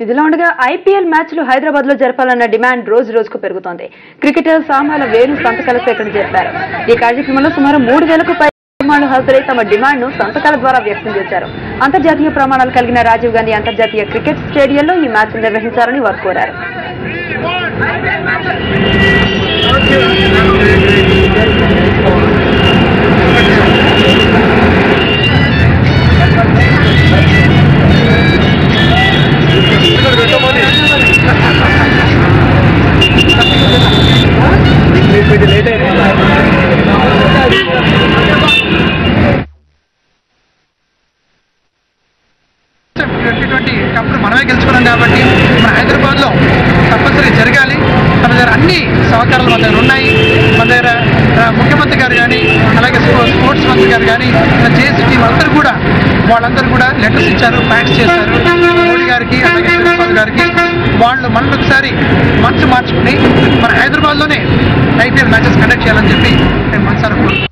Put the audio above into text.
ఇదిలా ఉండగా ఐపీఎల్ మ్యాచ్లు హైదరాబాద్ లో జరపాలన్న డిమాండ్ రోజు రోజుకు పెరుగుతోంది. క్రికెటర్ సామాల వేలు సంతకాల సేకరణ జరిపారు. ఈ కార్యక్రమంలో సుమారు 3000కు పైగా హాజరై తమ డిమాండ్ ను సంతకాల ద్వారా వ్యక్తం చేశారు. అంతర్జాతీయ ప్రమాణాలు కలిగిన రాజీవ్ గాంధీ అంతర్జాతీయ క్రికెట్ స్టేడియంలో ఈ మ్యాచ్ నిర్వహించాలని వారు కోరారు. కప్పుడు మనమే గెలుచుకున్నాం కాబట్టి మన హైదరాబాద్లో తప్పనిసరి జరగాలి. మన దగ్గర అన్ని సహకారాలు మన దగ్గర ఉన్నాయి. మన దగ్గర ముఖ్యమంత్రి గారు కానీ, అలాగే స్పోర్ట్స్ మంత్రి గారు కానీ, జేసీ టీం వాళ్ళందరూ కూడా లెటర్స్ ఇచ్చారు, ఫ్యాక్స్ చేశారు మోడీ గారికి, అలాగే చంద్రబాబు గారికి. వాళ్ళు మనల్ని ఒకసారి మనసు మార్చుకుని మన హైదరాబాద్లోనే ఐపీఎల్ మ్యాచెస్ కండక్ట్ చేయాలని చెప్పి నేను మనసారా కోరుకుంటున్నాను.